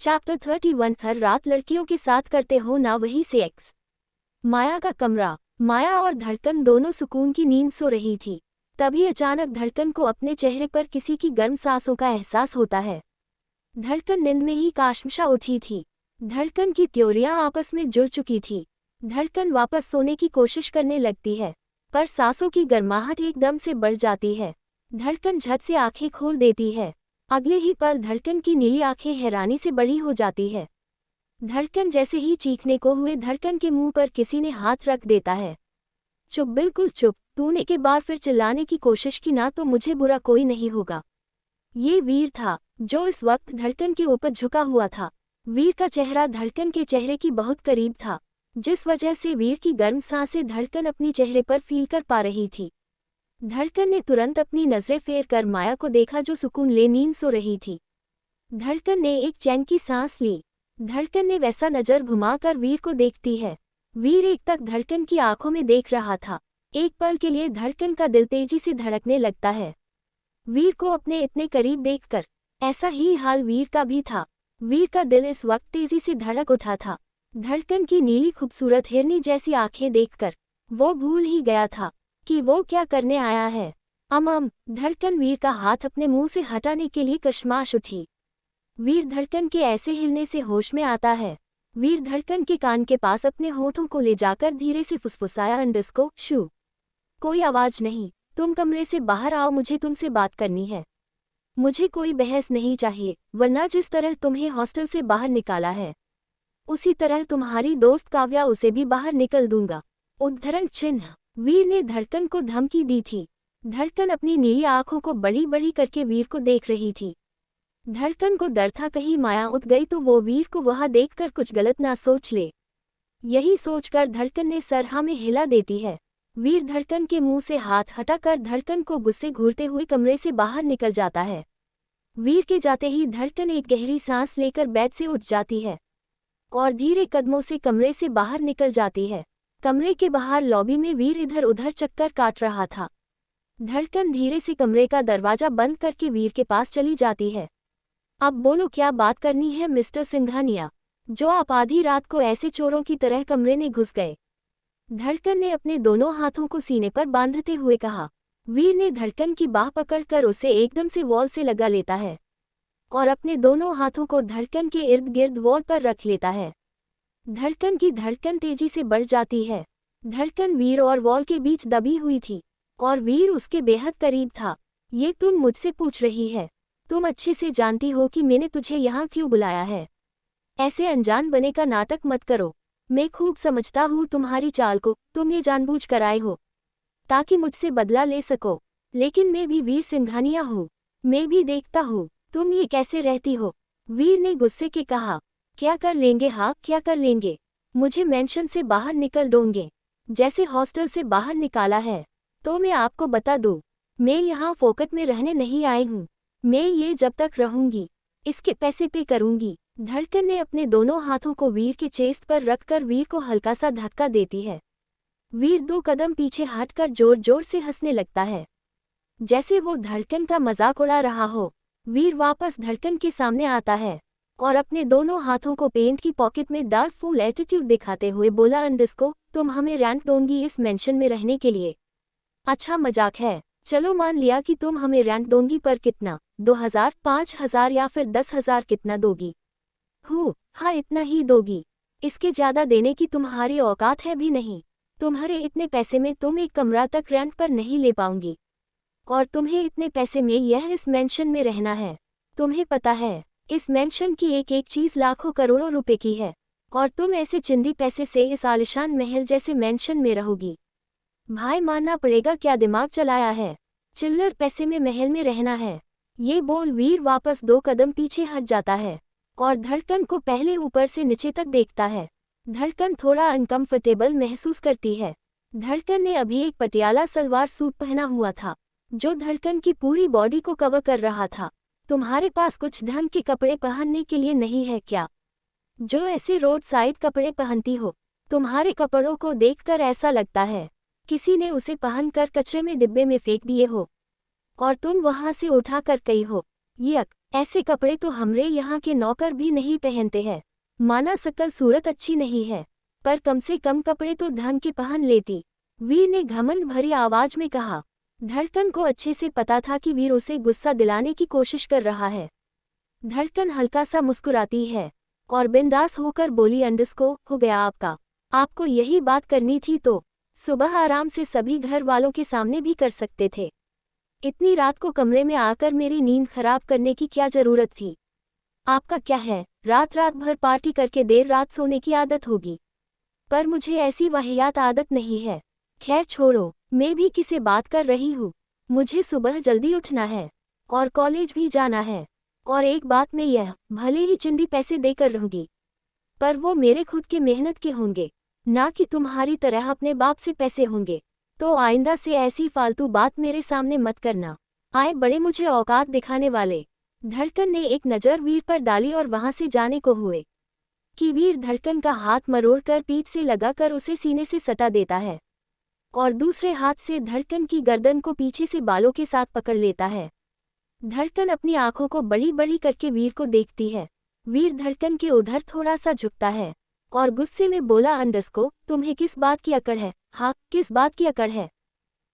Chapter 31। हर रात लड़कियों के साथ करते हो ना वही सेक्स। माया का कमरा। माया और धड़कन दोनों सुकून की नींद सो रही थी। तभी अचानक धड़कन को अपने चेहरे पर किसी की गर्म सांसों का एहसास होता है। धड़कन नींद में ही काशमशा उठी थी। धड़कन की त्योरियां आपस में जुड़ चुकी थी। धड़कन वापस सोने की कोशिश करने लगती है, पर सांसों की गर्माहट एकदम से बढ़ जाती है। धड़कन झट से आंखें खोल देती है। अगले ही पल धड़कन की नीली आंखें हैरानी से बड़ी हो जाती है। धड़कन जैसे ही चीखने को हुए धड़कन के मुंह पर किसी ने हाथ रख देता है। चुप, बिल्कुल चुप। तूने के बाद फिर चिल्लाने की कोशिश की ना तो मुझे बुरा कोई नहीं होगा। ये वीर था जो इस वक्त धड़कन के ऊपर झुका हुआ था। वीर का चेहरा धड़कन के चेहरे की बहुत करीब था, जिस वजह से वीर की गर्म सांसें धड़कन अपनी चेहरे पर फील कर पा रही थी। धड़कन ने तुरंत अपनी नजरें फेर कर माया को देखा जो सुकून ले नींद सो रही थी। धड़कन ने एक चैन की सांस ली। धड़कन ने वैसा नजर घुमाकर वीर को देखती है। वीर एक तक धड़कन की आंखों में देख रहा था। एक पल के लिए धड़कन का दिल तेजी से धड़कने लगता है, वीर को अपने इतने करीब देखकर। ऐसा ही हाल वीर का भी था। वीर का दिल इस वक्त तेजी से धड़क उठा था। धड़कन की नीली खूबसूरत हिरनी जैसी आंखें देखकर वो भूल ही गया था कि वो क्या करने आया है। धड़कन वीर का हाथ अपने मुंह से हटाने के लिए कशमाश उठी। वीर धड़कन के ऐसे हिलने से होश में आता है। वीर धड़कन के कान के पास अपने होठों को ले जाकर धीरे से फुसफुसाया, अंडस्को शू। कोई आवाज नहीं, तुम कमरे से बाहर आओ, मुझे तुमसे बात करनी है। मुझे कोई बहस नहीं चाहिए, वरना जिस तरह तुम्हें हॉस्टल से बाहर निकाला है उसी तरह तुम्हारी दोस्त काव्या उसे भी बाहर निकल दूंगा। उद्धरण चिन्ह। वीर ने धड़कन को धमकी दी थी। धड़कन अपनी नीली आंखों को बड़ी बड़ी करके वीर को देख रही थी। धड़कन को डर था कहीं माया उठ गई तो वो वीर को वहां देखकर कुछ गलत ना सोच ले। यही सोचकर धड़कन ने सर हाँ में हिला देती है। वीर धड़कन के मुंह से हाथ हटाकर धड़कन को गुस्से घूरते हुए कमरे से बाहर निकल जाता है। वीर के जाते ही धड़कन एक गहरी सांस लेकर बेड से उठ जाती है और धीरे कदमों से कमरे से बाहर निकल जाती है। कमरे के बाहर लॉबी में वीर इधर उधर चक्कर काट रहा था। धड़कन धीरे से कमरे का दरवाजा बंद करके वीर के पास चली जाती है। अब बोलो, क्या बात करनी है मिस्टर सिंघानिया, जो आप आधी रात को ऐसे चोरों की तरह कमरे में घुस गए? धड़कन ने अपने दोनों हाथों को सीने पर बांधते हुए कहा। वीर ने धड़कन की बाह पकड़कर उसे एकदम से वॉल से लगा लेता है और अपने दोनों हाथों को धड़कन के इर्द गिर्द वॉल पर रख लेता है। धड़कन की धड़कन तेजी से बढ़ जाती है। धड़कन वीर और वॉल के बीच दबी हुई थी और वीर उसके बेहद करीब था। ये तुम मुझसे पूछ रही है? तुम अच्छे से जानती हो कि मैंने तुझे यहाँ क्यों बुलाया है। ऐसे अनजान बने का नाटक मत करो। मैं खूब समझता हूँ तुम्हारी चाल को। तुम ये जानबूझ कर आए हो ताकि मुझसे बदला ले सको, लेकिन मैं भी वीर सिंघानिया हूँ। मैं भी देखता हूँ तुम ये कैसे रहती हो। वीर ने गुस्से के कहा। क्या कर लेंगे? हाँ, क्या कर लेंगे? मुझे मेंशन से बाहर निकल दोगे जैसे हॉस्टल से बाहर निकाला है? तो मैं आपको बता दूँ, मैं यहाँ फोकट में रहने नहीं आई हूँ। मैं ये जब तक रहूंगी इसके पैसे पे करूंगी। धड़कन ने अपने दोनों हाथों को वीर के चेस्ट पर रखकर वीर को हल्का सा धक्का देती है। वीर 2 कदम पीछे हटकर जोर जोर से हंसने लगता है, जैसे वो धड़कन का मजाक उड़ा रहा हो। वीर वापस धड़कन के सामने आता है और अपने दोनों हाथों को पेंट की पॉकेट में डाल फुल एटीट्यूड दिखाते हुए बोला, अंडस्को तुम हमें रैंक दोगी इस मेंशन में रहने के लिए? अच्छा मजाक है। चलो मान लिया कि तुम हमें रैंक दोगी, पर कितना? 2000, 5000 या फिर 10,000? कितना दोगी? हाँ, इतना ही दोगी। इसके ज्यादा देने की तुम्हारी औकात है भी नहीं। तुम्हारे इतने पैसे में तुम एक कमरा तक रेंट पर नहीं ले पाऊंगी, और तुम्हें इतने पैसे में यह इस मेंशन में रहना है। तुम्हें पता है इस मेंशन की एक एक चीज लाखों करोड़ों रुपए की है, और तुम ऐसे चिंदी पैसे से इस आलिशान महल जैसे मेंशन में रहोगी? भाई मानना पड़ेगा, क्या दिमाग चलाया है? चिल्लर पैसे में महल में रहना है? ये बोल वीर वापस 2 कदम पीछे हट जाता है और धड़कन को पहले ऊपर से नीचे तक देखता है। धड़कन थोड़ा अनकंफर्टेबल महसूस करती है। धड़कन ने अभी एक पटियाला सलवार सूट पहना हुआ था जो धड़कन की पूरी बॉडी को कवर कर रहा था। तुम्हारे पास कुछ ढंग के कपड़े पहनने के लिए नहीं है क्या, जो ऐसे रोड साइड कपड़े पहनती हो? तुम्हारे कपड़ों को देखकर ऐसा लगता है किसी ने उसे पहनकर कचरे में डिब्बे में फेंक दिए हो और तुम वहां से उठा कर गई हो। यक, ऐसे कपड़े तो हमरे यहाँ के नौकर भी नहीं पहनते हैं। माना सकल सूरत अच्छी नहीं है, पर कम से कम कपड़े तो ढंग के पहन लेती, वीर ने घमंड भरी आवाज में कहा। धड़कन को अच्छे से पता था कि वीर उसे गुस्सा दिलाने की कोशिश कर रहा है। धड़कन हल्का सा मुस्कुराती है और बिंदास होकर बोली, अंडरस्को हो गया आपका। आपको यही बात करनी थी तो सुबह आराम से सभी घर वालों के सामने भी कर सकते थे। इतनी रात को कमरे में आकर मेरी नींद खराब करने की क्या जरूरत थी? आपका क्या है, रात रात भर पार्टी करके देर रात सोने की आदत होगी, पर मुझे ऐसी वाहियात आदत नहीं है। खैर छोड़ो, मैं भी किसे बात कर रही हूँ। मुझे सुबह जल्दी उठना है और कॉलेज भी जाना है। और एक बात में यह, भले ही चिंदी पैसे देकर रहूंगी, पर वो मेरे खुद के मेहनत के होंगे, ना कि तुम्हारी तरह अपने बाप से पैसे होंगे। तो आइंदा से ऐसी फालतू बात मेरे सामने मत करना। आए बड़े मुझे औकात दिखाने वाले। धड़कन ने एक नज़र वीर पर डाली और वहां से जाने को हुए कि वीर धड़कन का हाथ मरोड़कर पीठ से लगाकर उसे सीने से सटा देता है और दूसरे हाथ से धड़कन की गर्दन को पीछे से बालों के साथ पकड़ लेता है। धड़कन अपनी आंखों को बड़ी बड़ी करके वीर को देखती है। वीर धड़कन के उधर थोड़ा सा झुकता है और गुस्से में बोला, अंडरस्को, तुम्हें किस बात की अकड़ है? हाँ, किस बात की अकड़ है?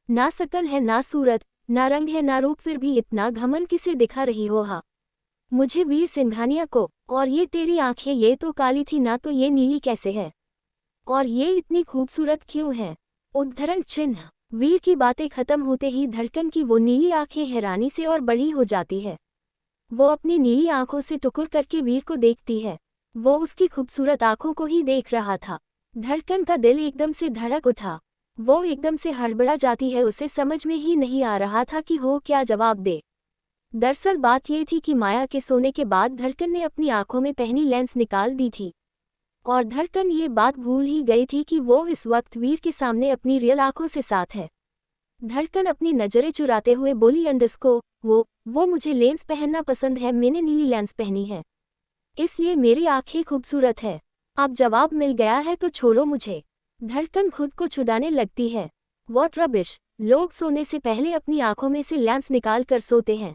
ना शकल है, ना सूरत, ना रंग है, ना रूप, फिर भी इतना घमंड किसे दिखा रही हो? हाँ, मुझे वीर सिंघानिया को। और ये तेरी आंखें, ये तो काली थी ना, तो ये नीली कैसे है? और ये इतनी खूबसूरत क्यों है? उद्धरण चिन्ह। वीर की बातें खत्म होते ही धड़कन की वो नीली आंखें हैरानी से और बड़ी हो जाती है। वो अपनी नीली आंखों से टुकुर करके वीर को देखती है। वो उसकी खूबसूरत आंखों को ही देख रहा था। धड़कन का दिल एकदम से धड़क उठा। वो एकदम से हड़बड़ा जाती है। उसे समझ में ही नहीं आ रहा था कि वो क्या जवाब दे। दरअसल बात ये थी कि माया के सोने के बाद धड़कन ने अपनी आंखों में पहनी लेंस निकाल दी थी और धड़कन ये बात भूल ही गई थी कि वो इस वक्त वीर के सामने अपनी रियल आंखों से साथ है। धड़कन अपनी नजरें चुराते हुए बोली, अंडरस्को, वो मुझे लेंस पहनना पसंद है। मैंने नीली लेंस पहनी है, इसलिए मेरी आंखें खूबसूरत है। अब जवाब मिल गया है तो छोड़ो मुझे। धड़कन खुद को छुड़ाने लगती है। व्हाट रबिश, लोग सोने से पहले अपनी आंखों में से लेंस निकाल कर सोते हैं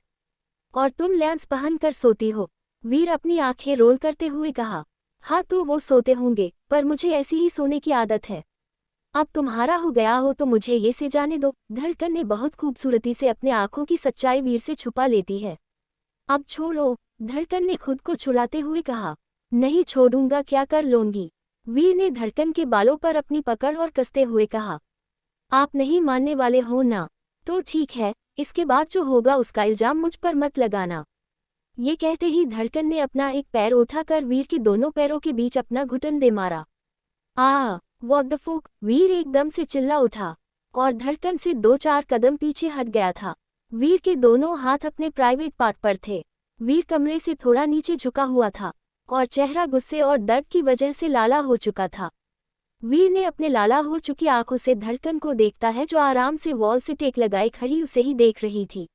और तुम लेंस पहन कर सोती हो। वीर अपनी आंखें रोल करते हुए कहा, हाँ तो वो सोते होंगे, पर मुझे ऐसी ही सोने की आदत है। अब तुम्हारा हो गया हो तो मुझे ये से जाने दो। धड़कन ने बहुत खूबसूरती से अपने आंखों की सच्चाई वीर से छुपा लेती है। अब छोड़ो, धड़कन ने खुद को छुड़ाते हुए कहा। नहीं छोड़ूंगा, क्या कर लूंगी? वीर ने धड़कन के बालों पर अपनी पकड़ और कसते हुए कहा। आप नहीं मानने वाले हो ना? तो ठीक है, इसके बाद जो होगा उसका इल्जाम मुझ पर मत लगाना। ये कहते ही धड़कन ने अपना एक पैर उठाकर वीर के दोनों पैरों के बीच अपना घुटन दे मारा। व्हाट द फुक! वीर एकदम से चिल्ला उठा और धड़कन से 2-4 कदम पीछे हट गया था। वीर के दोनों हाथ अपने प्राइवेट पार्ट पर थे। वीर कमरे से थोड़ा नीचे झुका हुआ था और चेहरा गुस्से और दर्द की वजह से लाला हो चुका था। वीर ने अपने लाला हो चुकी आंखों से धड़कन को देखता है, जो आराम से वॉल से टेक लगाए खड़ी उसे ही देख रही थी।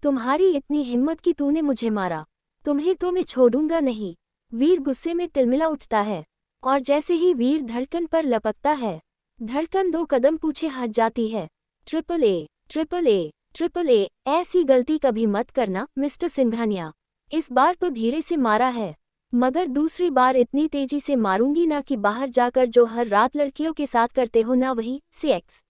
तुम्हारी इतनी हिम्मत कि तूने मुझे मारा, तुम्हें तो मैं छोड़ूंगा नहीं। वीर गुस्से में तिलमिला उठता है और जैसे ही वीर धड़कन पर लपकता है, धड़कन 2 कदम पीछे हट जाती है। Triple A, triple A, triple A, ऐसी गलती कभी मत करना मिस्टर सिंघानिया। इस बार तो धीरे से मारा है, मगर दूसरी बार इतनी तेजी से मारूंगी ना कि बाहर जाकर जो हर रात लड़कियों के साथ करते हो ना, वही सेक्स,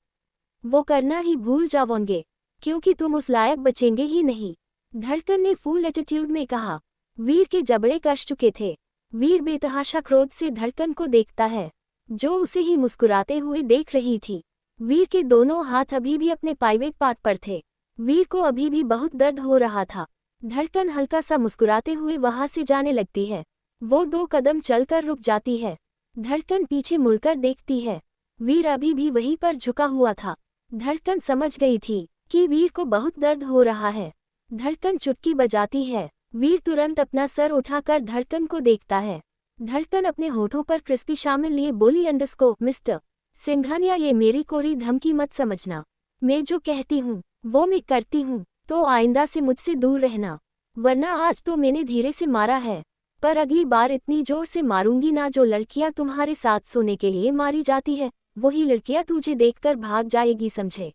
वो करना ही भूल जाओगे, क्योंकि तुम उस लायक बचेंगे ही नहीं। धड़कन ने फुल एटीट्यूड में कहा। वीर के जबड़े कस चुके थे। वीर बेतहाशा क्रोध से धड़कन को देखता है, जो उसे ही मुस्कुराते हुए देख रही थी। वीर के दोनों हाथ अभी भी अपने प्राइवेट पार्ट पर थे। वीर को अभी भी बहुत दर्द हो रहा था। धड़कन हल्का सा मुस्कुराते हुए वहां से जाने लगती है। वो 2 कदम चलकर रुक जाती है। धड़कन पीछे मुड़कर देखती है। वीर अभी भी वहीं पर झुका हुआ था। धड़कन समझ गई थी कि वीर को बहुत दर्द हो रहा है। धड़कन चुटकी बजाती है। वीर तुरंत अपना सर उठाकर धड़कन को देखता है। धड़कन अपने होठों पर क्रिस्पी शामिल लिए बोली, अंडरस्को, मिस्टर सिंघानिया, ये मेरी कोरी धमकी मत समझना। मैं जो कहती हूँ वो मैं करती हूँ, तो आइंदा से मुझसे दूर रहना, वरना आज तो मैंने धीरे से मारा है, पर अगली बार इतनी जोर से मारूंगी ना, जो लड़कियां तुम्हारे साथ सोने के लिए मारी जाती है, वही लड़कियां तुझे देखकर भाग जाएगी, समझे?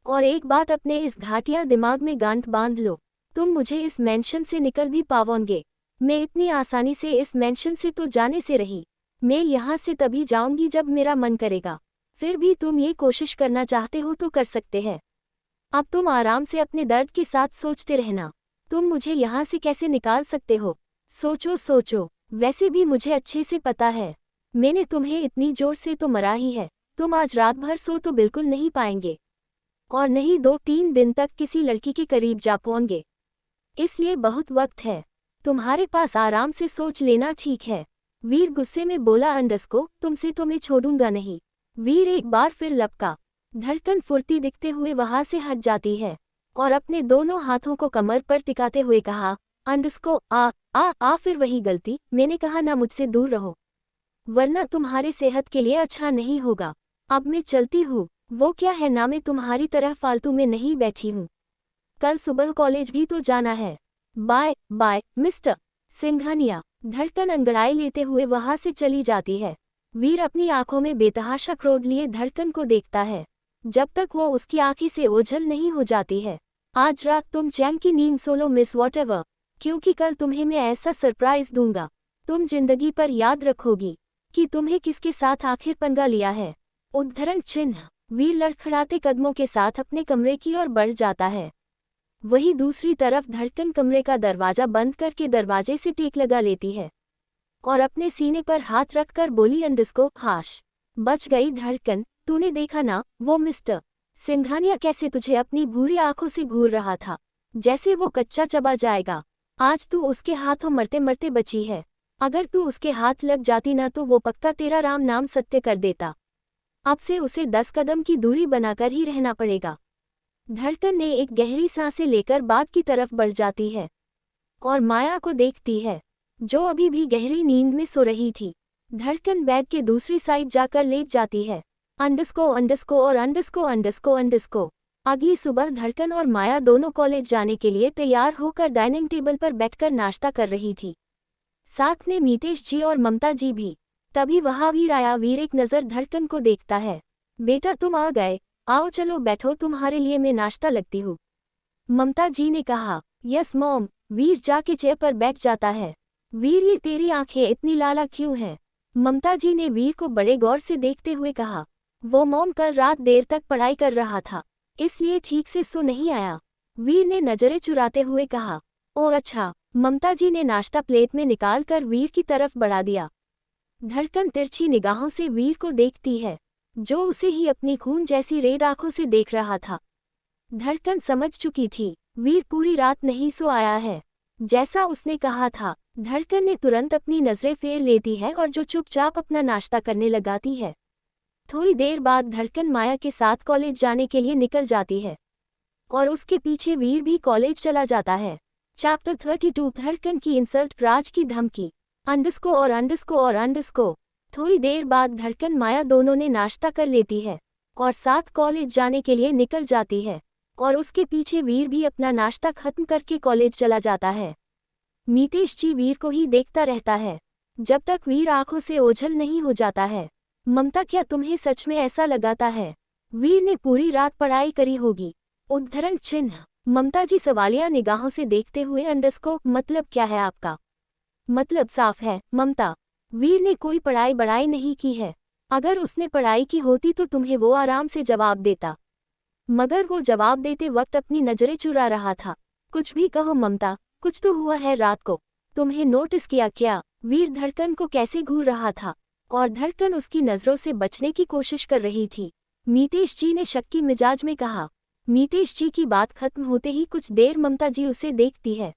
और एक बात अपने इस घाटिया दिमाग में गांठ बांध लो, तुम मुझे इस मेंशन से निकल भी पाओगे? मैं इतनी आसानी से इस मेंशन से तो जाने से रही। मैं यहाँ से तभी जाऊंगी जब मेरा मन करेगा। फिर भी तुम ये कोशिश करना चाहते हो तो कर सकते हैं। अब तुम आराम से अपने दर्द के साथ सोचते रहना। तुम मुझे यहाँ से कैसे निकाल सकते हो? सोचो सोचो। वैसे भी मुझे अच्छे से पता है, मैंने तुम्हें इतनी जोर से तो मरा ही है। तुम आज रात भर सो तो बिल्कुल नहीं पाएंगे, और नहीं 2-3 दिन तक किसी लड़की के करीब जा पाओगे। इसलिए बहुत वक्त है, तुम्हारे पास आराम से सोच लेना, ठीक है? वीर गुस्से में बोला। अंडस्को, तुमसे तो मैं छोड़ूंगा नहीं। वीर एक बार फिर लपका। धड़कन फुर्ती दिखते हुए वहां से हट जाती है और अपने दोनों हाथों को कमर पर टिकाते हुए कहा, अंडस्को, आ फिर वही गलती। मैंने कहा ना, मुझसे दूर रहो, वरना तुम्हारे सेहत के लिए अच्छा नहीं होगा। अब मैं चलती हूँ। वो क्या है ना, मैं तुम्हारी तरह फालतू में नहीं बैठी हूँ। कल सुबह कॉलेज भी तो जाना है। Bye bye mister Singhania. धड़कन अंगड़ाई लेते हुए वहां से चली जाती है। वीर अपनी आंखों में बेतहाशा क्रोध लिए धड़कन को देखता है, जब तक वो उसकी आंखें से ओझल नहीं हो जाती है। आज रात तुम चैन की नींद सो लो मिस वॉटएवर, क्योंकि कल तुम्हें मैं ऐसा सरप्राइज दूंगा, तुम जिंदगी पर याद रखोगी कि तुम्हें किसके साथ आखिर पंगा लिया है। उद्धरण चिन्ह। वीर लड़खड़ाते कदमों के साथ अपने कमरे की ओर बढ़ जाता है। वहीं दूसरी तरफ धड़कन कमरे का दरवाजा बंद करके दरवाजे से टेक लगा लेती है और अपने सीने पर हाथ रखकर बोली, अंडस्को, हाश, बच गई धड़कन। तूने देखा ना, वो मिस्टर सिंघानिया कैसे तुझे अपनी भूरी आंखों से घूर रहा था, जैसे वो कच्चा चबा जाएगा। आज तू उसके हाथों मरते मरते बची है। अगर तू उसके हाथ लग जाती ना तो वो पक्का तेरा राम नाम सत्य कर देता। अब से उसे 10 कदम की दूरी बनाकर ही रहना पड़ेगा। धड़कन ने एक गहरी सांसें लेकर बाग की तरफ बढ़ जाती है और माया को देखती है, जो अभी भी गहरी नींद में सो रही थी। धड़कन बेड के दूसरी साइड जाकर लेट जाती है। अंडस्को अंडस्को और अंडस्को अंडस्को अंडस्को। अगली सुबह धड़कन और माया दोनों कॉलेज जाने के लिए तैयार होकर डाइनिंग टेबल पर बैठकर नाश्ता कर रही थी। साथ में मीतेश जी और ममता जी भी। तभी वहां वीर आया। वीर एक नज़र धड़कन को देखता है। बेटा, तुम आ गए, आओ चलो बैठो, तुम्हारे लिए मैं नाश्ता लगती हूँ। ममता जी ने कहा, यस मॉम। वीर जाके चेयर पर बैठ जाता है। वीर, ये तेरी आंखें इतनी लाला क्यों हैं? ममता जी ने वीर को बड़े गौर से देखते हुए कहा, वो मॉम कल रात देर तक पढ़ाई कर रहा था, इसलिए ठीक से सो नहीं आया। वीर ने नजरें चुराते हुए कहा, ओह अच्छा। ममता जी ने नाश्ता प्लेट में निकाल कर वीर की तरफ बढ़ा दिया। धड़कन तिरछी निगाहों से वीर को देखती है, जो उसे ही अपनी खून जैसी रेड आंखों से देख रहा था। धड़कन समझ चुकी थी, वीर पूरी रात नहीं सो आया है, जैसा उसने कहा था। धड़कन ने तुरंत अपनी नजरें फेर लेती है और जो चुपचाप अपना नाश्ता करने लगाती है। थोड़ी देर बाद धड़कन माया के साथ कॉलेज जाने के लिए निकल जाती है और उसके पीछे वीर भी कॉलेज चला जाता है। चैप्टर 32। धड़कन की इंसल्ट, राज की धमकी। अंडस्को और अंडस्को और अंडस्को। थोड़ी देर बाद धड़कन माया दोनों ने नाश्ता कर लेती है और साथ कॉलेज जाने के लिए निकल जाती है और उसके पीछे वीर भी अपना नाश्ता खत्म करके कॉलेज चला जाता है। मीतेश जी वीर को ही देखता रहता है जब तक वीर आंखों से ओझल नहीं हो जाता है। ममता, क्या तुम्हें सच में ऐसा लगाता है वीर ने पूरी रात पढ़ाई करी होगी? उद्धरण चिन्ह। ममता जी सवालिया निगाहों से देखते हुए, अंडस्को, मतलब क्या है आपका? मतलब साफ है ममता, वीर ने कोई पढ़ाई बढ़ाई नहीं की है। अगर उसने पढ़ाई की होती तो तुम्हें वो आराम से जवाब देता, मगर वो जवाब देते वक्त अपनी नजरें चुरा रहा था। कुछ भी कहो ममता, कुछ तो हुआ है रात को, तुम्हें नोटिस किया क्या? वीर धड़कन को कैसे घूर रहा था और धड़कन उसकी नजरों से बचने की कोशिश कर रही थी। मीतेश जी ने शक्की मिजाज में कहा। मीतेश जी की बात खत्म होते ही कुछ देर ममता जी उसे देखती है,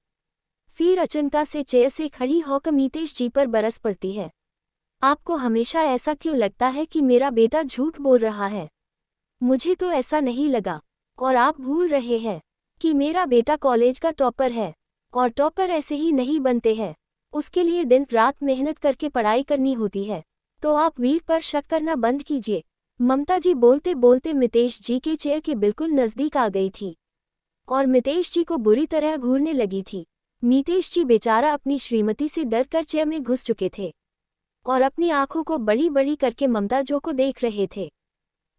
फिर अचंका से चेयर से खड़ी होकर मीतेश जी पर बरस पड़ती है। आपको हमेशा ऐसा क्यों लगता है कि मेरा बेटा झूठ बोल रहा है? मुझे तो ऐसा नहीं लगा। और आप भूल रहे हैं कि मेरा बेटा कॉलेज का टॉपर है, और टॉपर ऐसे ही नहीं बनते हैं, उसके लिए दिन रात मेहनत करके पढ़ाई करनी होती है। तो आप वीर पर शक करना बंद कीजिए। ममता जी बोलते बोलते मितेश जी के चेयर के बिल्कुल नजदीक आ गई थी और मितेश जी को बुरी तरह घूरने लगी थी। मीतेश जी बेचारा अपनी श्रीमती से डर कर चेयर में घुस चुके थे और अपनी आंखों को बड़ी बड़ी करके ममता जो को देख रहे थे,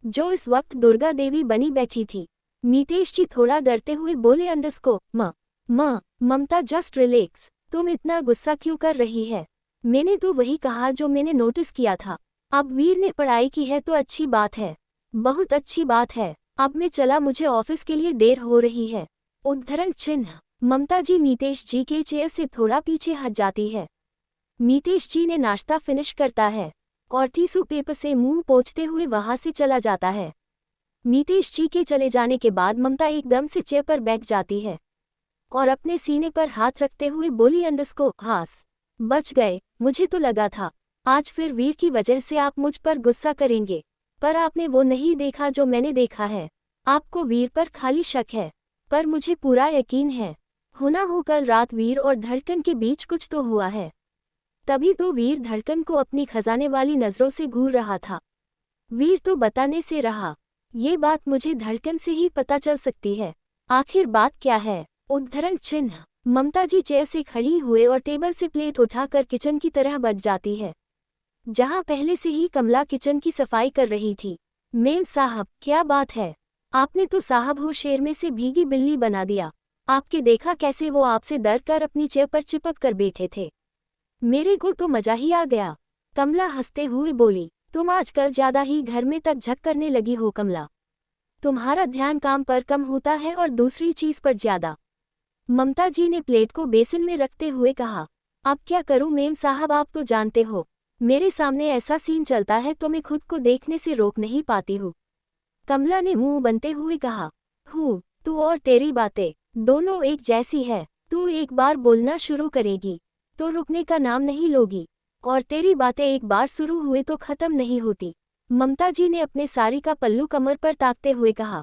जो इस वक्त दुर्गा देवी बनी बैठी थी। मीतेश जी थोड़ा डरते हुए बोले, अंडस्को, माँ, माँ, ममता जस्ट रिलैक्स, तुम इतना गुस्सा क्यों कर रही है? मैंने तो वही कहा जो मैंने नोटिस किया था। अब वीर ने पढ़ाई की है तो अच्छी बात है, बहुत अच्छी बात है। अब मैं चला, मुझे ऑफिस के लिए देर हो रही है। उद्धरण चिन्ह। ममता जी मीतेश जी के चेयर से थोड़ा पीछे हट जाती है। मीतेश जी ने नाश्ता फिनिश करता है और टिश्यू पेपर से मुंह पोंछते हुए वहां से चला जाता है। मीतेश जी के चले जाने के बाद ममता एकदम से चेयर पर बैठ जाती है और अपने सीने पर हाथ रखते हुए बोली, अंडरस्को हास, बच गए। मुझे तो लगा था आज फिर वीर की वजह से आप मुझ पर गुस्सा करेंगे, पर आपने वो नहीं देखा जो मैंने देखा है। आपको वीर पर खाली शक है, पर मुझे पूरा यकीन है होना हो कल रात वीर और धड़कन के बीच कुछ तो हुआ है। तभी तो वीर धड़कन को अपनी खजाने वाली नजरों से घूर रहा था। वीर तो बताने से रहा, ये बात मुझे धड़कन से ही पता चल सकती है। आखिर बात क्या है? उद्धरण चिन्ह। ममता जी चेयर से खड़ी हुए और टेबल से प्लेट उठाकर किचन की तरह बढ़ जाती है, जहां पहले से ही कमला किचन की सफाई कर रही थी। मेम साहब, क्या बात है? आपने तो साहब हो शेर में से भीगी बिल्ली बना दिया। आपके देखा कैसे वो आपसे डर कर अपनी चेयर पर चिपक कर बैठे थे। मेरे को तो मजा ही आ गया। कमला हंसते हुए बोली, तुम आजकल ज्यादा ही घर में तक झक करने लगी हो कमला। तुम्हारा ध्यान काम पर कम होता है और दूसरी चीज पर ज्यादा। ममता जी ने प्लेट को बेसिन में रखते हुए कहा, अब क्या करूं मेम साहब, आप तो जानते हो मेरे सामने ऐसा सीन चलता है तो मैं खुद को देखने से रोक नहीं पाती हूँ। कमला ने मुंह बनते हुए कहा, तू और तेरी बातें दोनों एक जैसी है। तू एक बार बोलना शुरू करेगी तो रुकने का नाम नहीं लोगी, और तेरी बातें एक बार शुरू हुए तो खत्म नहीं होती। ममता जी ने अपने साड़ी का पल्लू कमर पर ताकते हुए कहा,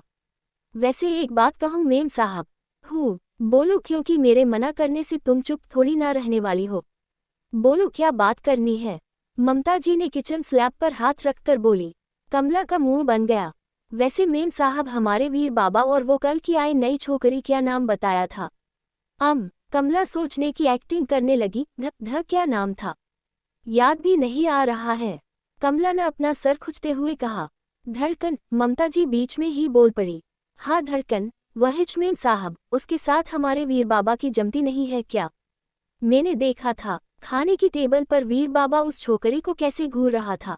वैसे एक बात कहूँ मेम साहब? बोलो, क्योंकि मेरे मना करने से तुम चुप थोड़ी ना रहने वाली हो। बोलो, क्या बात करनी है? ममता जी ने किचन स्लैब पर हाथ रखकर बोली। कमला का मुंह बन गया। वैसे मेम साहब, हमारे वीर बाबा और वो कल की आई नई छोकरी, क्या नाम बताया था? कमला सोचने की एक्टिंग करने लगी। क्या नाम था? याद भी नहीं आ रहा है। कमला ने अपना सर खुजते हुए कहा। धड़कन। ममता जी बीच में ही बोल पड़ी, हाँ धड़कन, वह मेम साहब, उसके साथ हमारे वीर बाबा की जमती नहीं है क्या? मैंने देखा था खाने की टेबल पर वीर बाबा उस छोकरी को कैसे घूर रहा था,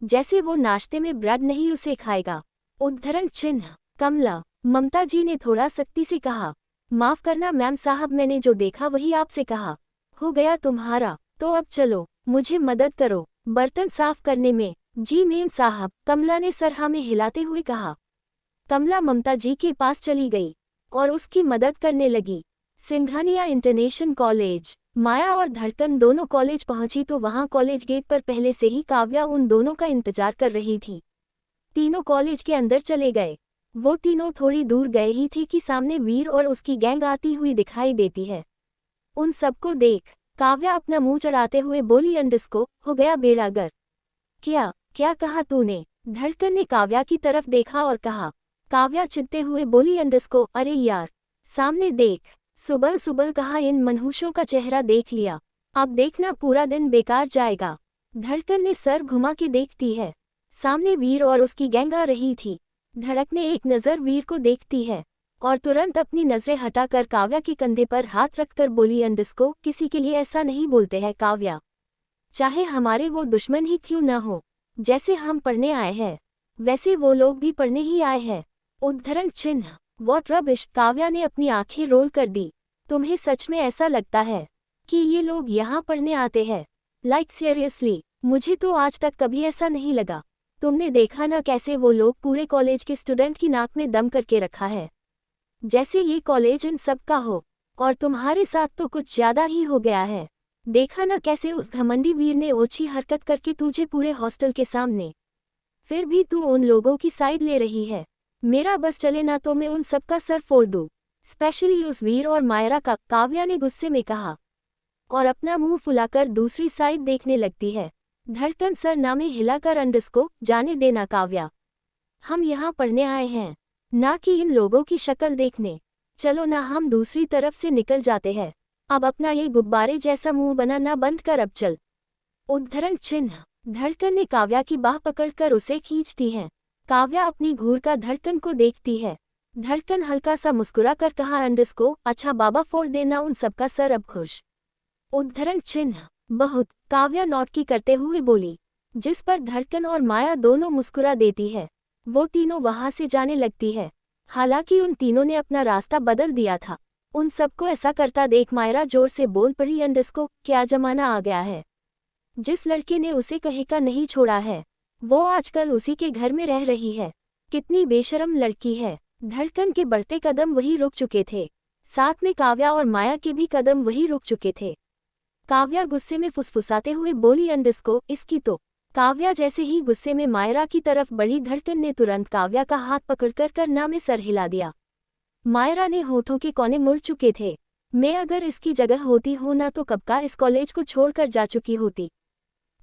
जैसे वो नाश्ते में ब्रेड नहीं उसे खाएगा। उद्धरण चिन्ह। कमला। ममता जी ने थोड़ा सख्ती से कहा, माफ करना मैम साहब, मैंने जो देखा वही आपसे कहा। हो गया तुम्हारा, तो अब चलो, मुझे मदद करो बर्तन साफ करने में। जी मेम साहब, कमला ने सर हाँ में हिलाते हुए कहा। कमला ममता जी के पास चली गई और उसकी मदद करने लगी। Singhania international college. माया और धड़कन दोनों कॉलेज पहुंची तो वहां कॉलेज गेट पर पहले से ही काव्या उन दोनों का इंतजार कर रही थी। तीनों कॉलेज के अंदर चले गए। वो तीनों थोड़ी दूर गए ही थे कि सामने वीर और उसकी गैंग आती हुई दिखाई देती है। उन सबको देख काव्या अपना मुंह चढ़ाते हुए बोली, अंडरस्को, हो गया बेड़ा गर्क। क्या क्या कहा तूने? धड़कन ने काव्या की तरफ देखा और कहा। काव्या चिढ़ते हुए बोली, अंडरस्को, अरे यार, सामने देख। सुबह सुबह कहा इन मनहूसों का चेहरा देख लिया, अब देखना पूरा दिन बेकार जाएगा। धड़कन ने सर घुमा के देखती है। सामने वीर और उसकी गैंग आ रही थी। धड़क ने एक नज़र वीर को देखती है और तुरंत अपनी नजरें हटाकर काव्या के कंधे पर हाथ रखकर बोली, अंडरस्को, किसी के लिए ऐसा नहीं बोलते हैं काव्या, चाहे हमारे वो दुश्मन ही क्यों न हो। जैसे हम पढ़ने आए हैं वैसे वो लोग भी पढ़ने ही आए हैं। उद्धरण चिन्ह। What rubbish. काव्या ने अपनी आंखें रोल कर दी। तुम्हें सच में ऐसा लगता है कि ये लोग यहाँ पढ़ने आते हैं? Like seriously? मुझे तो आज तक कभी ऐसा नहीं लगा। तुमने देखा ना कैसे वो लोग पूरे कॉलेज के स्टूडेंट की नाक में दम करके रखा है, जैसे ये कॉलेज इन सब का हो। और तुम्हारे साथ तो कुछ ज्यादा ही हो गया है। देखा ना कैसे उस घमंडी वीर ने ओछी हरकत करके तुझे पूरे हॉस्टल के सामने, फिर भी तू उन लोगों की साइड ले रही है। मेरा बस चले ना तो मैं उन सबका सर फोड़ दूं, स्पेशली उस वीर और मायरा का। काव्या ने गुस्से में कहा और अपना मुंह फुलाकर दूसरी साइड देखने लगती है। धड़कन सर नामे हिलाकर, अंडरस्को, जाने देना काव्या, हम यहाँ पढ़ने आए हैं, ना कि इन लोगों की शक्ल देखने। चलो ना, हम दूसरी तरफ से निकल जाते हैं। अब अपना ये गुब्बारे जैसा मुंह बनाना बंद कर, अब चल। उद्धरण चिन्ह। धड़कन ने काव्या की बाह पकड़कर उसे खींचती है। काव्या अपनी घूर का धड़कन को देखती है। धड़कन हल्का सा मुस्कुरा कर कहा अंडरस्को अच्छा बाबा फोड़ देना उन सबका सर अब खुश। उद्धरण चिन्ह बहुत काव्या नौटंकी करते हुए बोली, जिस पर धड़कन और माया दोनों मुस्कुरा देती है। वो तीनों वहां से जाने लगती है। हालांकि उन तीनों ने अपना रास्ता बदल दिया था। उन सबको ऐसा करता देख मायरा जोर से बोल पड़ी अंडरस्को क्या जमाना आ गया है। जिस लड़के ने उसे कहीं का नहीं छोड़ा है वो आजकल उसी के घर में रह रही है। कितनी बेशरम लड़की है। धड़कन के बढ़ते कदम वही रुक चुके थे। साथ में काव्या और माया के भी कदम वही रुक चुके थे। काव्या गुस्से में फुसफुसाते हुए बोली अंडरस्को इसकी तो। काव्या जैसे ही गुस्से में मायरा की तरफ बढ़ी धड़कन ने तुरंत काव्या का हाथ पकड़कर करना में सर हिला दिया। मायरा ने होठों के कोने मुड़ चुके थे। मैं अगर इसकी जगह होती हूं ना तो कब का इस कॉलेज को छोड़कर जा चुकी होती।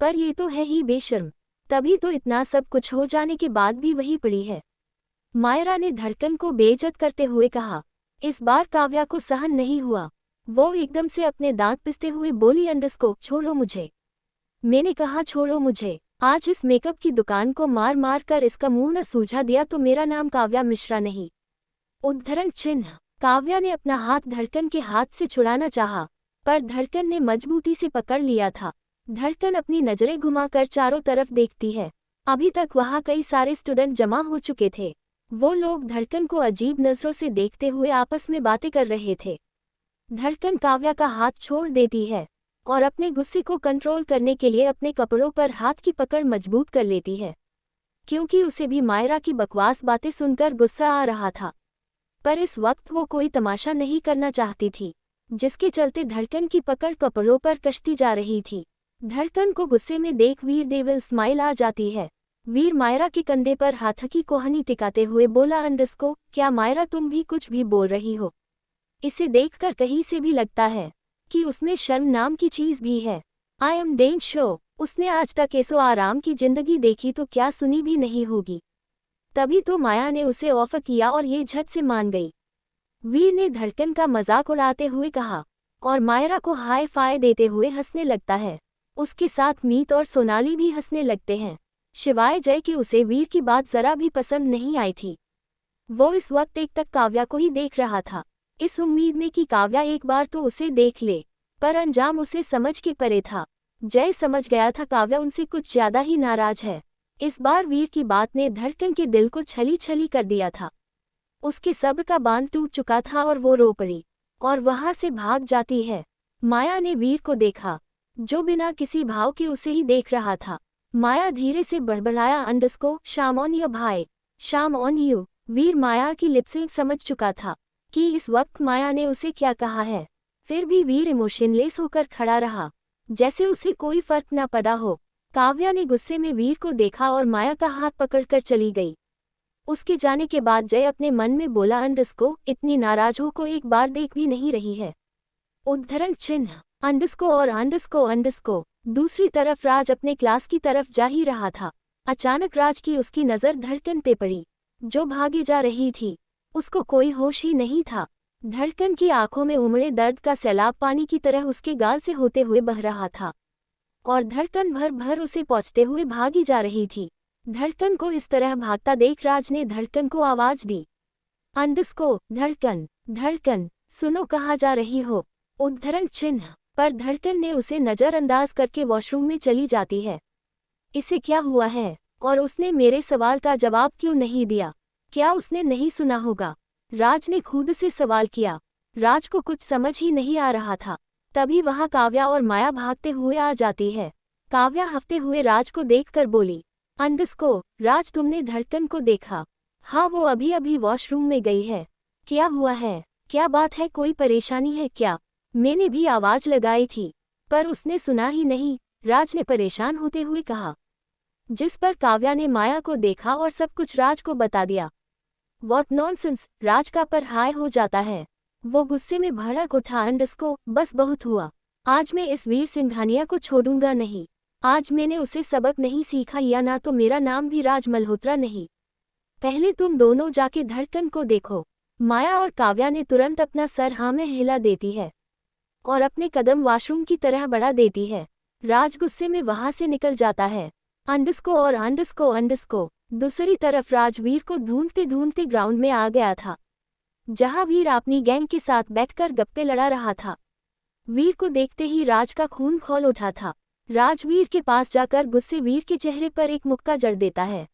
पर ये तो है ही बेशर्म। तभी तो इतना सब कुछ हो जाने के बाद भी वही पड़ी है। मायरा ने धड़कन को बेइज्जत करते हुए कहा। इस बार काव्या को सहन नहीं हुआ। वो एकदम से अपने दांत पिसते हुए बोली अंडरस्को छोड़ो मुझे। मैंने कहा छोड़ो मुझे। आज इस मेकअप की दुकान को मार मार कर इसका मुंह न सूझा दिया तो मेरा नाम काव्या मिश्रा नहीं। उद्धरण चिन्ह काव्या ने अपना हाथ धड़कन के हाथ से छुड़ाना चाहा, पर धड़कन ने मजबूती से पकड़ लिया था। धड़कन अपनी नजरें घुमाकर चारों तरफ देखती है। अभी तक वहां कई सारे स्टूडेंट जमा हो चुके थे। वो लोग धड़कन को अजीब नजरों से देखते हुए आपस में बातें कर रहे थे। धड़कन काव्या का हाथ छोड़ देती है और अपने गुस्से को कंट्रोल करने के लिए अपने कपड़ों पर हाथ की पकड़ मजबूत कर लेती है, क्योंकि उसे भी मायरा की बकवास बातें सुनकर गुस्सा आ रहा था। पर इस वक्त वो कोई तमाशा नहीं करना चाहती थी, जिसके चलते धड़कन की पकड़ कपड़ों पर कश्ती जा रही थी। धड़कन को गुस्से में देख वीर डेविल स्माइल आ जाती है। वीर मायरा के कंधे पर हाथ की कोहनी टिकाते हुए बोला अंडरस्को क्या मायरा तुम भी कुछ भी बोल रही हो। इसे देखकर कहीं से भी लगता है कि उसमें शर्म नाम की चीज भी है। आई एम डेन शो उसने आज तक ऐसो आराम की जिंदगी देखी तो क्या सुनी भी नहीं होगी। तभी तो माया ने उसे ऑफर किया और ये झट से मान गई। वीर ने धड़कन का मजाक उड़ाते हुए कहा और मायरा को हाई फाई देते हुए हंसने लगता है। उसके साथ मीत और सोनाली भी हंसने लगते हैं, शिवाय जय कि उसे वीर की बात जरा भी पसंद नहीं आई थी। वो इस वक्त एक तक काव्या को ही देख रहा था, इस उम्मीद में कि काव्या एक बार तो उसे देख ले, पर अंजाम उसे समझ के परे था। जय समझ गया था काव्या उनसे कुछ ज्यादा ही नाराज है। इस बार वीर की बात ने धड़कन के दिल को छली छली कर दिया था। उसके सब्र का बांध टूट चुका था और वो रो पड़ी और वहां से भाग जाती है। माया ने वीर को देखा, जो बिना किसी भाव के उसे ही देख रहा था। माया धीरे से बड़बड़ाया अंडरस्को शाम ऑन यू भाई, शाम ऑन यू। वीर माया की लिप से समझ चुका था कि इस वक्त माया ने उसे क्या कहा है। फिर भी वीर इमोशनलेस होकर खड़ा रहा, जैसे उसे कोई फर्क न पड़ा हो। काव्या ने गुस्से में वीर को देखा और माया का हाथ पकड़कर चली गई। उसके जाने के बाद जय अपने मन में बोला अंडरस्को इतनी नाराज हो को एक बार देख भी नहीं रही है। उद्धरण चिन्ह अंडरस्को और अंडरस्को। दूसरी तरफ राज अपने क्लास की तरफ जा ही रहा था। अचानक राज की उसकी नज़र धड़कन पे पड़ी, जो भागी जा रही थी। उसको कोई होश ही नहीं था। धड़कन की आंखों में उमड़े दर्द का सैलाब पानी की तरह उसके गाल से होते हुए बह रहा था और धड़कन भर भर उसे पहुंचते हुए भागी जा रही थी। धड़कन को इस तरह भागता देख राज ने धड़कन को आवाज दी, अंडरस्को धड़कन, धड़कन सुनो कहाँ जा रही हो। उद्धरण चिन्ह पर धड़कन ने उसे नज़रअंदाज करके वॉशरूम में चली जाती है। इसे क्या हुआ है और उसने मेरे सवाल का जवाब क्यों नहीं दिया। क्या उसने नहीं सुना होगा? राज ने खुद से सवाल किया। राज को कुछ समझ ही नहीं आ रहा था। तभी वहां काव्या और माया भागते हुए आ जाती है। काव्या हंसते हुए राज को देखकर बोली, अंडरस्को राज तुमने धड़कन को देखा? हाँ वो अभी अभी वॉशरूम में गई है। क्या हुआ है? क्या बात है? कोई परेशानी है क्या? मैंने भी आवाज लगाई थी पर उसने सुना ही नहीं, राज ने परेशान होते हुए कहा। जिस पर काव्या ने माया को देखा और सब कुछ राज को बता दिया। व्हाट नॉनसेंस, राज का पर हाय हो जाता है। वो गुस्से में भड़क उठा, अंडरस्को बस बहुत हुआ। आज मैं इस वीर सिंघानिया को छोड़ूंगा नहीं। आज मैंने उसे सबक नहीं सीखा या ना तो मेरा नाम भी राज मल्होत्रा नहीं। पहले तुम दोनों जाके धड़कन को देखो। माया और काव्या ने तुरंत अपना सर हाँ में हिला देती है और अपने कदम वॉशरूम की तरह बढ़ा देती है। राज गुस्से में वहां से निकल जाता है। अंडरस्को और अंडरस्को दूसरी तरफ राज वीर को ढूंढते ढूंढते ग्राउंड में आ गया था, जहां वीर अपनी गैंग के साथ बैठकर गप्पे लड़ा रहा था। वीर को देखते ही राज का खून खौल उठा था। राज वीर के पास जाकर गुस्से वीर के चेहरे पर एक मुक्का जड़ देता है।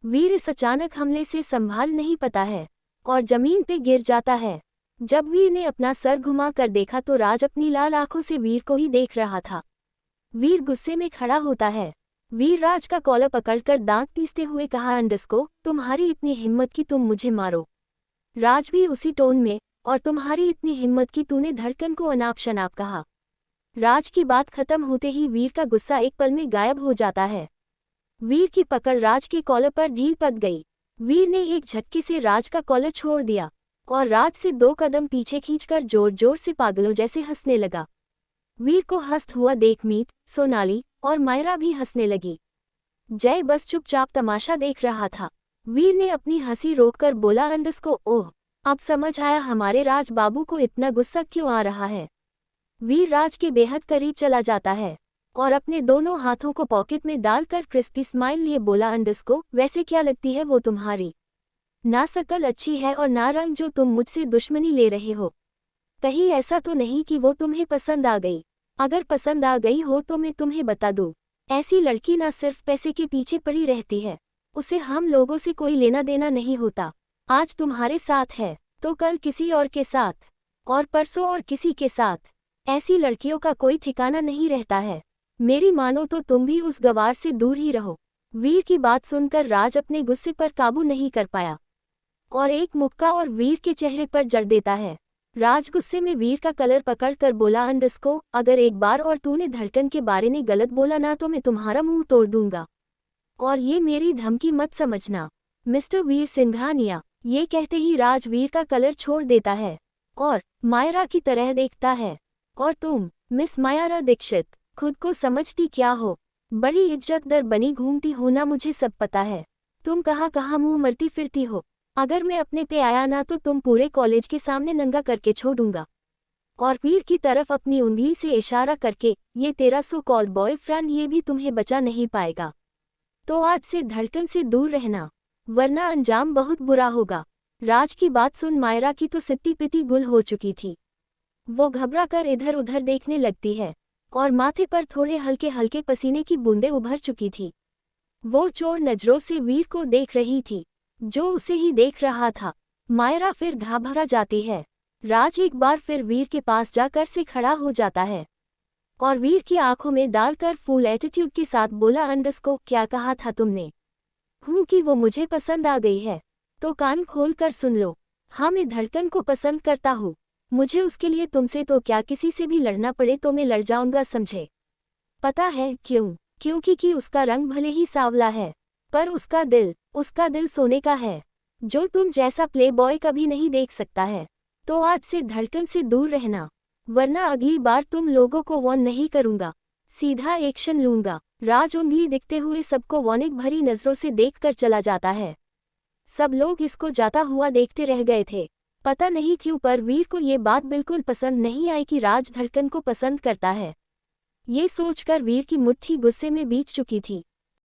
वीर इस अचानक हमले से संभाल नहीं पाता है और जमीन पे गिर जाता है। जब वीर ने अपना सर घुमा कर देखा तो राज अपनी लाल आंखों से वीर को ही देख रहा था। वीर गुस्से में खड़ा होता है। वीर राज का कॉलर पकड़कर दांत पीसते हुए कहा, अंडस्को, तुम्हारी इतनी हिम्मत कि तुम मुझे मारो। राज भी उसी टोन में, और तुम्हारी इतनी हिम्मत कि तूने धड़कन को अनाप शनाप कहा। राज की बात खत्म होते ही वीर का गुस्सा एक पल में गायब हो जाता है। वीर की पकड़ राज के कॉलर पर ढील पड़ गई। वीर ने एक झटके से राज का कॉलर छोड़ दिया और राज से 2 कदम पीछे खींचकर जोर जोर से पागलों जैसे हंसने लगा। वीर को हंसता हुआ देख मीत, सोनाली और मायरा भी हंसने लगी। जय बस चुपचाप तमाशा देख रहा था। वीर ने अपनी हंसी रोककर बोला, अंडस्को, ओह, अब समझ आया हमारे राज बाबू को इतना गुस्सा क्यों आ रहा है। वीर राज के बेहद करीब चला जाता है और अपने दोनों हाथों को पॉकेट में डालकर क्रिस्पी स्माइल लिए बोला, अंडस्को, वैसे क्या लगती है वो तुम्हारी? ना शकल अच्छी है और ना रंग जो तुम मुझसे दुश्मनी ले रहे हो। कहीं ऐसा तो नहीं कि वो तुम्हें पसंद आ गई? अगर पसंद आ गई हो तो मैं तुम्हें बता दूं, ऐसी लड़की ना सिर्फ पैसे के पीछे पड़ी रहती है, उसे हम लोगों से कोई लेना देना नहीं होता। आज तुम्हारे साथ है तो कल किसी और के साथ, और परसों और किसी के साथ। ऐसी लड़कियों का कोई ठिकाना नहीं रहता है। मेरी मानो तो तुम भी उस गवार से दूर ही रहो। वीर की बात सुनकर राज अपने गुस्से पर काबू नहीं कर पाया और एक मुक्का और वीर के चेहरे पर जड़ देता है। राज गुस्से में वीर का कलर पकड़कर बोला, अंडस्को, अगर एक बार और तूने धड़कन के बारे में गलत बोला ना तो मैं तुम्हारा मुंह तोड़ दूंगा, और ये मेरी धमकी मत समझना, मिस्टर वीर सिंघानिया। ये कहते ही राज वीर का कलर छोड़ देता है और मायरा की तरह देखता है। और तुम, मिस मायरा दीक्षित, खुद को समझती क्या हो? बड़ी इज्जतदार बनी घूमती हो ना, मुझे सब पता है। तुम कहाँ कहाँ मुंह मरती फिरती हो। अगर मैं अपने पे आया ना तो तुम पूरे कॉलेज के सामने नंगा करके छोड़ूंगा। और वीर की तरफ अपनी उंगली से इशारा करके, ये तेरा सो कॉल्ड बॉयफ्रेंड, ये भी तुम्हें बचा नहीं पाएगा। तो आज से धड़कन से दूर रहना, वरना अंजाम बहुत बुरा होगा। राज की बात सुन मायरा की तो सिट्टी पिटी गुल हो चुकी थी। वो घबरा कर इधर उधर देखने लगती है और माथे पर थोड़े हल्के हल्के पसीने की बूंदें उभर चुकी थी। वो चोर नजरों से वीर को देख रही थी, जो उसे ही देख रहा था। मायरा फिर घबरा जाती है। राज एक बार फिर वीर के पास जाकर से खड़ा हो जाता है और वीर की आंखों में डालकर फुल एटीट्यूड के साथ बोला, अंडस्को, क्या कहा था तुमने? कि वो मुझे पसंद आ गई है? तो कान खोल कर सुन लो। हाँ, मैं धड़कन को पसंद करता हूँ। मुझे उसके लिए तुमसे तो क्या किसी से भी लड़ना पड़े तो मैं लड़ जाऊंगा, समझे? पता है क्यों? क्योंकि उसका रंग भले ही सांवला है, पर उसका दिल सोने का है, जो तुम जैसा प्ले बॉय कभी नहीं देख सकता है। तो आज से धड़कन से दूर रहना, वरना अगली बार तुम लोगों को वॉर्न नहीं करूंगा, सीधा एक्शन लूंगा। राज उंगली दिखते हुए सबको वार्निंग भरी नजरों से देखकर चला जाता है। सब लोग इसको जाता हुआ देखते रह गए थे। पता नहीं क्यों पर वीर को ये बात बिल्कुल पसंद नहीं आई कि राज धड़कन को पसंद करता है। ये सोचकर वीर की मुट्ठी गुस्से में बीत चुकी थी।